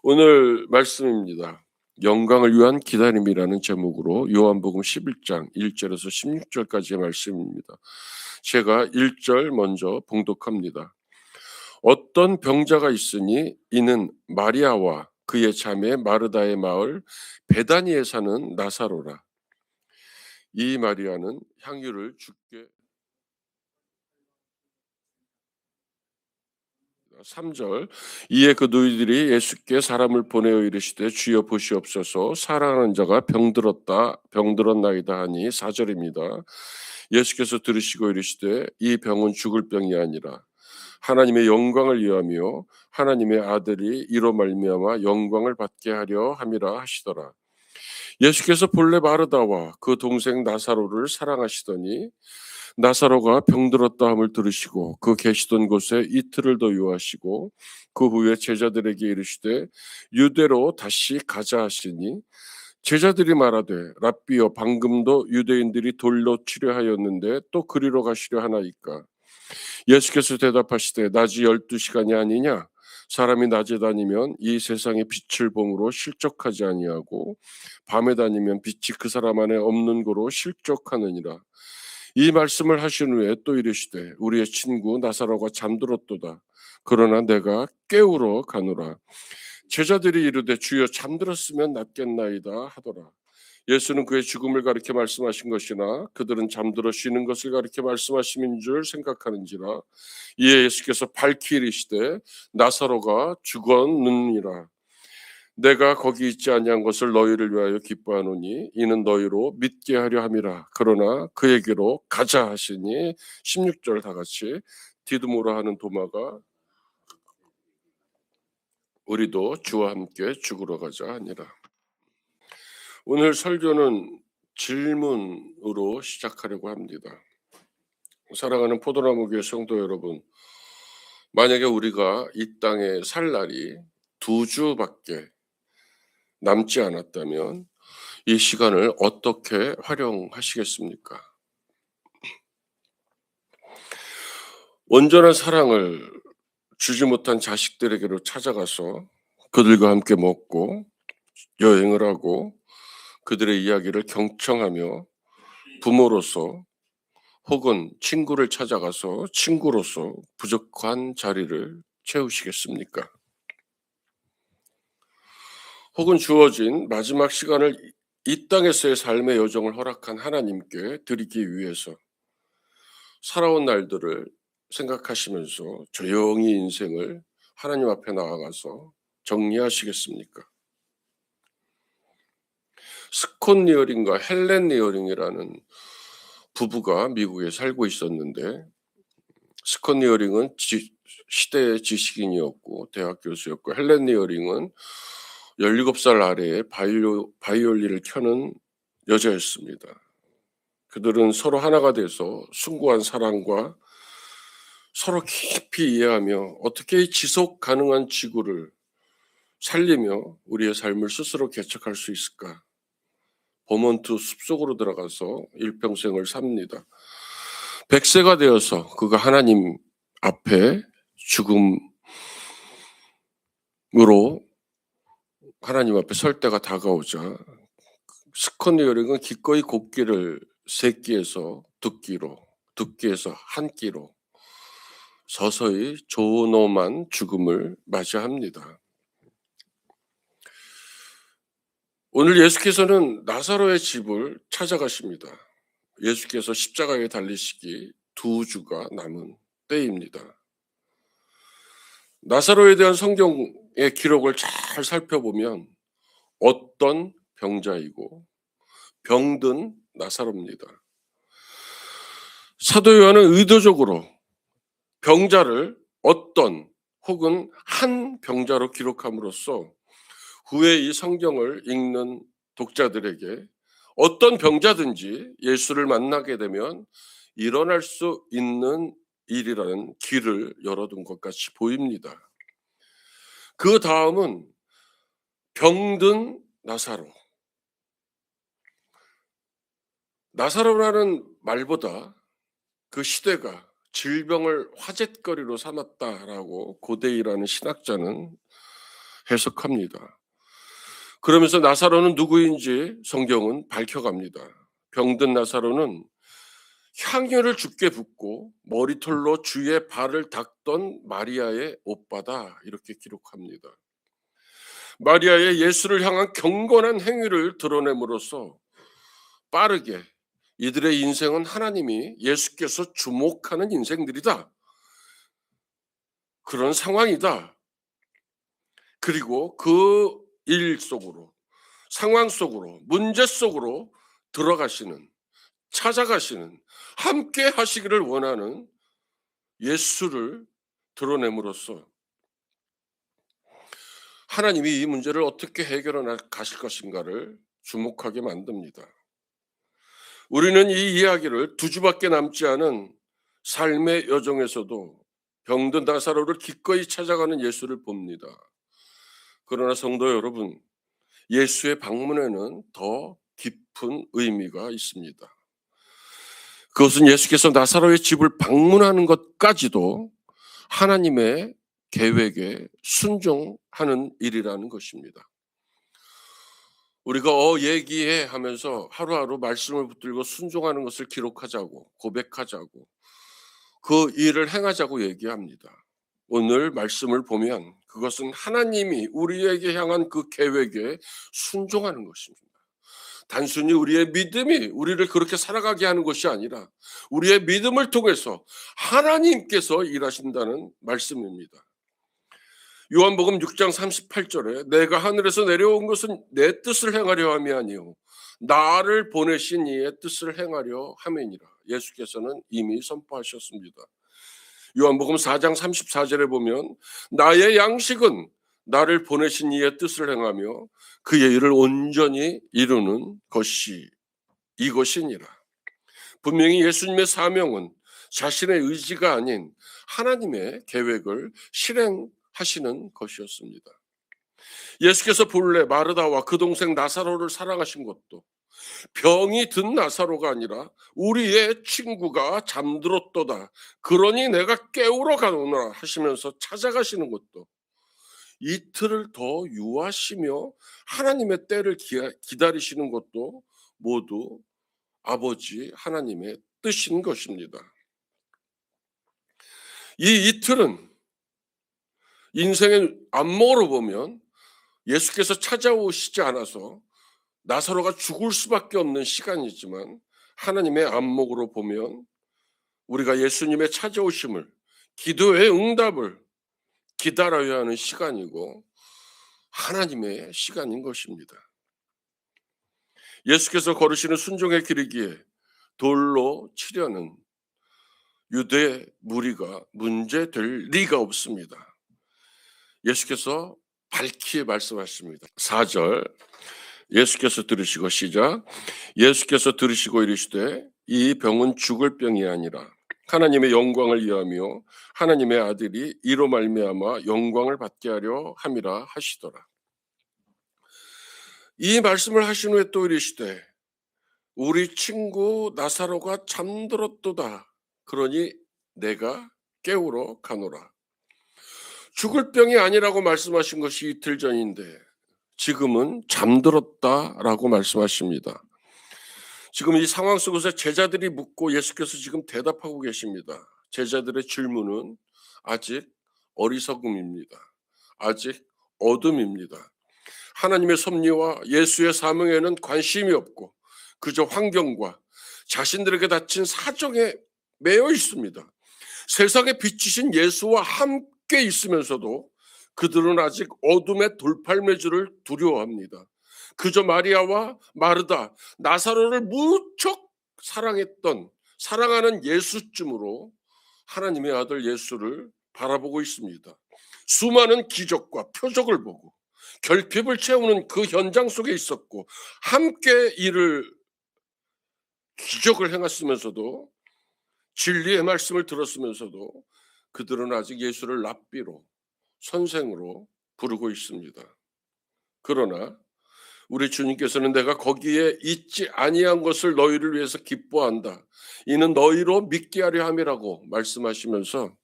오늘 말씀입니다. 영광을 위한 기다림이라는 제목으로 요한복음 11장 1절에서 16절까지의 말씀입니다. 제가 1절 먼저 봉독합니다. 어떤 병자가 있으니 이는 마리아와 그의 자매 마르다의 마을 베다니에 사는 나사로라. 이 마리아는 향유를 주께 3절 이에 그 너희들이 예수께 사람을 보내어 이르시되 주여 보시옵소서 사랑하는 자가 병들었나이다 하니 4절입니다. 예수께서 들으시고 이르시되 이 병은 죽을 병이 아니라 하나님의 영광을 위하며 하나님의 아들이 이로 말미암아 영광을 받게 하려 함이라 하시더라. 예수께서 본래 마르다와 그 동생 나사로를 사랑하시더니 나사로가 병들었다 함을 들으시고 그 계시던 곳에 이틀을 더 유하시고 그 후에 제자들에게 이르시되 유대로 다시 가자 하시니 제자들이 말하되 랍비여 방금도 유대인들이 돌로 치려하였는데 또 그리로 가시려 하나이까. 예수께서 대답하시되 낮이 12시간이 아니냐. 사람이 낮에 다니면 이 세상의 빛을 봄으로 실족하지 아니하고 밤에 다니면 빛이 그 사람 안에 없는 고로 실족하느니라. 이 말씀을 하신 후에 또 이르시되 우리의 친구 나사로가 잠들었도다. 그러나 내가 깨우러 가노라. 제자들이 이르되 주여 잠들었으면 낫겠나이다 하더라. 예수는 그의 죽음을 가리켜 말씀하신 것이나 그들은 잠들어 쉬는 것을 가리켜 말씀하심인 줄 생각하는지라. 이에 예수께서 밝히 이르시되 나사로가 죽었느니라. 내가 거기 있지 아니한 것을 너희를 위하여 기뻐하노니 이는 너희로 믿게 하려 함이라. 그러나 그에게로 가자 하시니 16절 다 같이 디두모라 하는 도마가 우리도 주와 함께 죽으러 가자 하니라. 오늘 설교는 질문으로 시작하려고 합니다. 사랑하는 포도나무 교회 성도 여러분, 만약에 우리가 이 땅에 살 날이 2주밖에 남지 않았다면 이 시간을 어떻게 활용하시겠습니까? 온전한 사랑을 주지 못한 자식들에게로 찾아가서 그들과 함께 먹고 여행을 하고 그들의 이야기를 경청하며 부모로서 혹은 친구를 찾아가서 친구로서 부족한 자리를 채우시겠습니까? 혹은 주어진 마지막 시간을 이 땅에서의 삶의 여정을 허락한 하나님께 드리기 위해서 살아온 날들을 생각하시면서 조용히 인생을 하나님 앞에 나아가서 정리하시겠습니까? 스콧 리어링과 헬렌 리어링이라는 부부가 미국에 살고 있었는데 스콧 리어링은 시대의 지식인이었고 대학 교수였고 헬렌 리어링은 17살 아래에 바이올린을 켜는 여자였습니다. 그들은 서로 하나가 돼서 숭고한 사랑과 서로 깊이 이해하며 어떻게 지속 가능한 지구를 살리며 우리의 삶을 스스로 개척할 수 있을까? 버몬트 숲속으로 들어가서 일평생을 삽니다. 100세가 되어서 그가 하나님 앞에 죽음으로 하나님 앞에 설 때가 다가오자 스콧 리어링은 기꺼이 곡기를 세 끼에서 두 끼에서 한 끼로 서서히 존엄한 죽음을 맞이합니다. 오늘 예수께서는 나사로의 집을 찾아가십니다. 예수께서 십자가에 달리시기 2주가 남은 때입니다. 나사로에 대한 성경의 기록을 잘 살펴보면 어떤 병자이고 병든 나사로입니다. 사도 요한은 의도적으로 병자를 어떤 혹은 한 병자로 기록함으로써 후에 이 성경을 읽는 독자들에게 어떤 병자든지 예수를 만나게 되면 일어날 수 있는 일이라는 길을 열어둔 것 같이 보입니다. 그 다음은 병든 나사로. 나사로라는 말보다 그 시대가 질병을 화제거리로 삼았다라고 고데이라는 신학자는 해석합니다. 그러면서 나사로는 누구인지 성경은 밝혀갑니다. 병든 나사로는 향유를 주께 붓고 머리털로 주의 발을 닦던 마리아의 오빠다, 이렇게 기록합니다. 마리아의 예수를 향한 경건한 행위를 드러냄으로써 빠르게 이들의 인생은 하나님이 예수께서 주목하는 인생들이다, 그런 상황이다. 그리고 그 일 속으로, 상황 속으로, 문제 속으로 들어가시는, 찾아가시는, 함께 하시기를 원하는 예수를 드러냄으로써 하나님이 이 문제를 어떻게 해결해 가실 것인가를 주목하게 만듭니다. 우리는 이 이야기를 두 주밖에 남지 않은 삶의 여정에서도 병든 나사로를 기꺼이 찾아가는 예수를 봅니다. 그러나 성도 여러분, 예수의 방문에는 더 깊은 의미가 있습니다. 그것은 예수께서 나사로의 집을 방문하는 것까지도 하나님의 계획에 순종하는 일이라는 것입니다. 우리가 얘기해 하면서 하루하루 말씀을 붙들고 순종하는 것을 기록하자고, 고백하자고, 그 일을 행하자고 얘기합니다. 오늘 말씀을 보면 그것은 하나님이 우리에게 향한 그 계획에 순종하는 것입니다. 단순히 우리의 믿음이 우리를 그렇게 살아가게 하는 것이 아니라 우리의 믿음을 통해서 하나님께서 일하신다는 말씀입니다. 요한복음 6장 38절에 내가 하늘에서 내려온 것은 내 뜻을 행하려 함이 아니요 나를 보내신 이의 뜻을 행하려 함이니라. 예수께서는 이미 선포하셨습니다. 요한복음 4장 34절에 보면 나의 양식은 나를 보내신 이의 뜻을 행하며 그의 일을 온전히 이루는 것이 이것이니라. 분명히 예수님의 사명은 자신의 의지가 아닌 하나님의 계획을 실행하시는 것이었습니다. 예수께서 본래 마르다와 그 동생 나사로를 사랑하신 것도 병이 든 나사로가 아니라 우리의 친구가 잠들었도다, 그러니 내가 깨우러 가노라 하시면서 찾아가시는 것도 이틀을 더 유하시며 하나님의 때를 기다리시는 것도 모두 아버지 하나님의 뜻인 것입니다. 이 이틀은 인생의 안목으로 보면 예수께서 찾아오시지 않아서 나사로가 죽을 수밖에 없는 시간이지만 하나님의 안목으로 보면 우리가 예수님의 찾아오심을, 기도의 응답을 기다려야 하는 시간이고 하나님의 시간인 것입니다. 예수께서 걸으시는 순종의 길이기에 돌로 치려는 유대 무리가 문제될 리가 없습니다. 예수께서 밝히 말씀하십니다. 4절 예수께서 들으시고 시작. 예수께서 들으시고 이르시되 이 병은 죽을 병이 아니라 하나님의 영광을 위하며 하나님의 아들이 이로 말미암아 영광을 받게 하려 함이라 하시더라. 이 말씀을 하신 후에 또 이르시되 우리 친구 나사로가 잠들었도다, 그러니 내가 깨우러 가노라. 죽을 병이 아니라고 말씀하신 것이 이틀 전인데 지금은 잠들었다라고 말씀하십니다. 지금 이 상황 속에서 제자들이 묻고 예수께서 지금 대답하고 계십니다. 제자들의 질문은 아직 어리석음입니다. 아직 어둠입니다. 하나님의 섭리와 예수의 사명에는 관심이 없고 그저 환경과 자신들에게 닥친 사정에 매여 있습니다. 세상에 비치신 예수와 함께 있으면서도 그들은 아직 어둠의 돌팔매주를 두려워합니다. 그저 마리아와 마르다, 나사로를 무척 사랑하는 예수쯤으로 하나님의 아들 예수를 바라보고 있습니다. 수많은 기적과 표적을 보고 결핍을 채우는 그 현장 속에 있었고 함께 기적을 행했으면서도 진리의 말씀을 들었으면서도 그들은 아직 예수를 랍비로, 선생으로 부르고 있습니다. 그러나 우리 주님께서는 내가 거기에 있지 아니한 것을 너희를 위해서 기뻐한다, 이는 너희로 믿게 하려 함이라고 말씀하시면서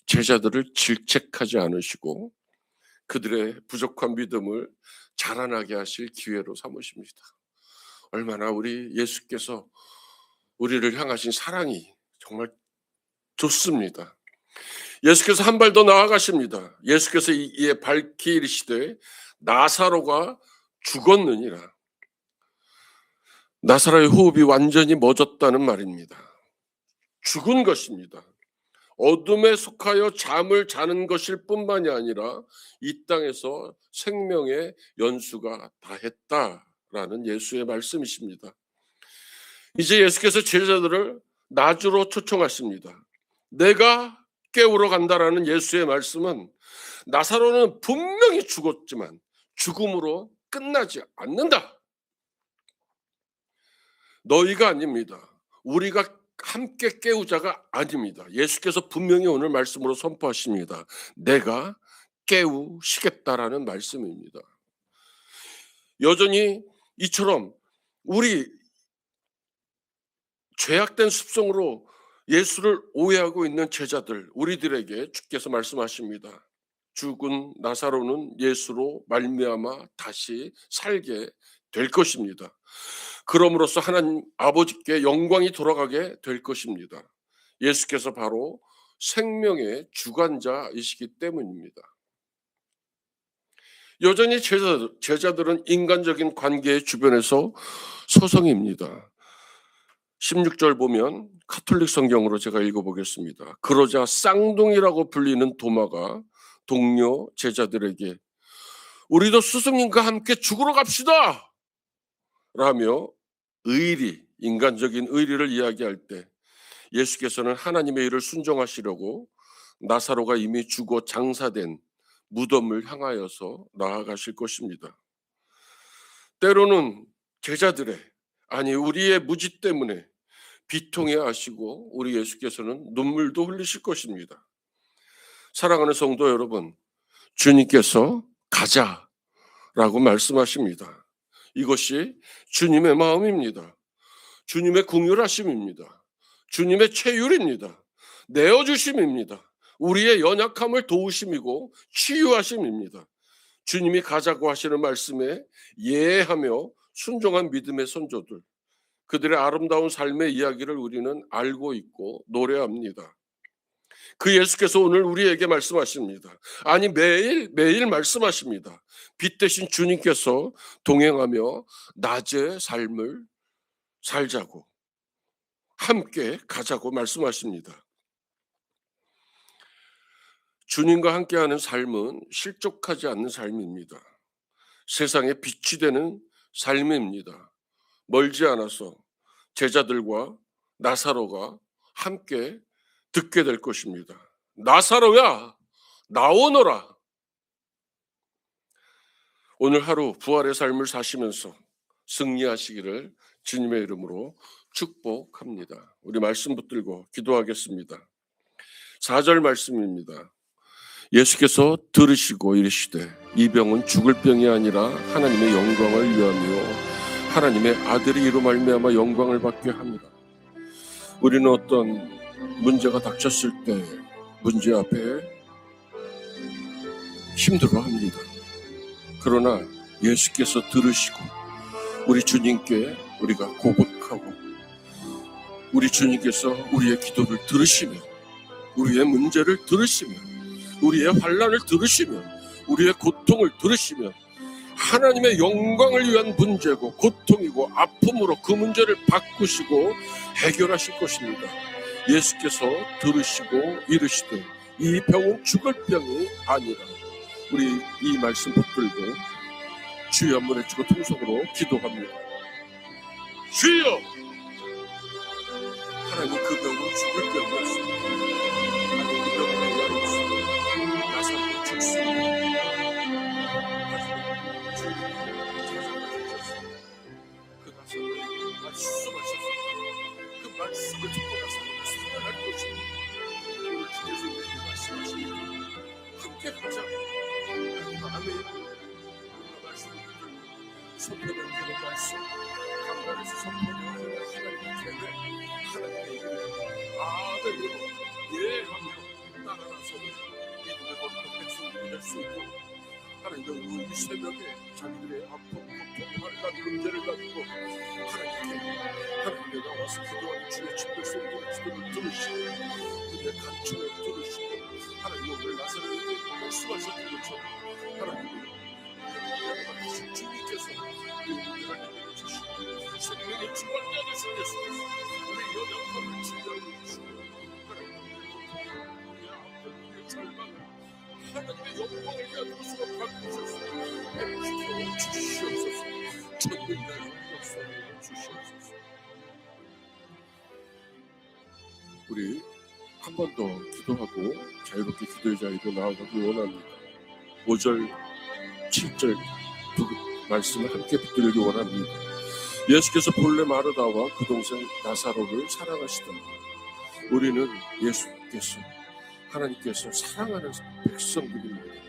제자들을 질책하지 않으시고 그들의 부족한 믿음을 자라나게 하실 기회로 삼으십니다. 얼마나 우리 예수께서 우리를 향하신 사랑이 정말 좋습니다. 예수께서 한 발 더 나아가십니다. 예수께서 이에 밝히 이르시되 나사로가 죽었느니라. 나사로의 호흡이 완전히 멎었다는 말입니다. 죽은 것입니다. 어둠에 속하여 잠을 자는 것일 뿐만이 아니라 이 땅에서 생명의 연수가 다했다라는 예수의 말씀이십니다. 이제 예수께서 제자들을 나주로 초청하십니다. 내가 깨우러 간다라는 예수의 말씀은 나사로는 분명히 죽었지만 죽음으로 끝나지 않는다. 너희가 아닙니다. 우리가 함께 깨우자가 아닙니다. 예수께서 분명히 오늘 말씀으로 선포하십니다. 내가 깨우시겠다라는 말씀입니다. 여전히 이처럼 우리 죄악된 습성으로 예수를 오해하고 있는 제자들, 우리들에게 주께서 말씀하십니다. 죽은 나사로는 예수로 말미암아 다시 살게 될 것입니다. 그럼으로써 하나님 아버지께 영광이 돌아가게 될 것입니다. 예수께서 바로 생명의 주관자이시기 때문입니다. 여전히 제자들은 인간적인 관계의 주변에서 서성입니다. 16절 보면 가톨릭 성경으로 제가 읽어보겠습니다. 그러자 쌍둥이라고 불리는 도마가 동료 제자들에게 우리도 스승님과 함께 죽으러 갑시다 라며 인간적인 의리를 이야기할 때 예수께서는 하나님의 일을 순종하시려고 나사로가 이미 죽어 장사된 무덤을 향하여서 나아가실 것입니다. 때로는 제자들의 우리의 무지 때문에 비통해 하시고 우리 예수께서는 눈물도 흘리실 것입니다. 사랑하는 성도 여러분, 주님께서 가자라고 말씀하십니다. 이것이 주님의 마음입니다. 주님의 긍휼하심입니다. 주님의 체휼입니다. 내어주심입니다. 우리의 연약함을 도우심이고 치유하심입니다. 주님이 가자고 하시는 말씀에 예하며 순종한 믿음의 선조들, 그들의 아름다운 삶의 이야기를 우리는 알고 있고 노래합니다. 그 예수께서 오늘 우리에게 말씀하십니다. 매일 말씀하십니다. 빛 대신 주님께서 동행하며 낮의 삶을 살자고, 함께 가자고 말씀하십니다. 주님과 함께하는 삶은 실족하지 않는 삶입니다. 세상에 빛이 되는 삶입니다. 멀지 않아서 제자들과 나사로가 함께 듣게 될 것입니다. 나사로야, 나오너라. 오늘 하루 부활의 삶을 사시면서 승리하시기를 주님의 이름으로 축복합니다. 우리 말씀 붙들고 기도하겠습니다. 4절 말씀입니다. 예수께서 들으시고 이르시되 이 병은 죽을 병이 아니라 하나님의 영광을 위하며 하나님의 아들이 이로 말미암아 영광을 받게 합니다. 우리는 어떤 문제가 닥쳤을 때 문제 앞에 힘들어합니다. 그러나 예수께서 들으시고 우리 주님께 우리가 고백하고 우리 주님께서 우리의 기도를 들으시며 우리의 문제를 들으시며 우리의 환난을 들으시며 우리의 고통을 들으시며 하나님의 영광을 위한 문제고 고통이고 아픔으로 그 문제를 바꾸시고 해결하실 것입니다. 예수께서 들으시고 이르시되 이 병은 죽을 병이 아니라. 우리 이 말씀 붙들고 주여 한번 외치고 통성으로 기도합니다. 주여! 하나님, 그 병은 죽을 병이었습니다. 하나님, 그 병은 해결하였습니다. 나사로는 죽습니다. 그 나사로는 말씀하셨습니다. 그 말씀을 듣고 나사로는 살아날 것입니다. 오늘 주께서 우리에게 말씀하십니다. 함께 가자. 아멘. 오늘 말씀을 듣고 선포된 그 말씀 강단에서 선포되어 하나님의 죄를 하나님의 이름으로 아멘으로 예하며 따라나서 믿음의 거룩한 백성들이 될 수 있고 하나님 이 새벽에 자기들의 아픔, 고통, 환난, 문제를 가지고 하나님께 나와서 기도하는 주의 집들 속에 기도를 들으시고 그의 간청을 들으시고 하나님 오늘 나사렛에게 말씀하셨던 것처럼 하나님 하나님 주님께서 우리를 주시고 생명의 주관자 되신 예수 우리 연약함을 치료해 주시고 하나님 우리의 아픔, 우리의 절망을 하나님의 영광을 가지고 수록하셔서 회복시켜 주시옵소서. 천국의 역사를 주시옵소서. 우리 한 번 더 기도하고 자유롭게 기도의 자리로 나아가기 원합니다. 5절, 7절 두 말씀을 함께 붙들기 원합니다. 예수께서 본래 마르다와 그 동생 나사로를 사랑하시더니 우리는 예수께서 하나님께서 사랑하는 백성들입니다.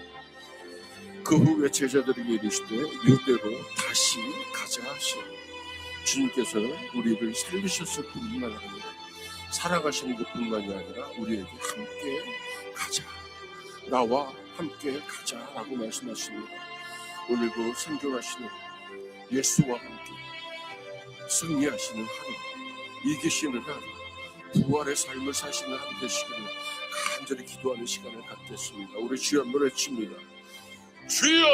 그 후에 제자들에게 이르시되 유대로 다시 가자 하시니 주님께서는 우리를 살리셨을 뿐만 아니라 사랑하시는 것뿐만이 아니라 우리에게 함께 가자, 나와 함께 가자라고 말씀하십니다. 오늘도 생존하시는 예수와 함께 승리하시는 하루, 이기시는 하루, 부활의 삶을 사시는 하루 되시기를 간절히 기도하는 시간을 갖겠습니다. 우리 주여 한번 외칩니다. 주여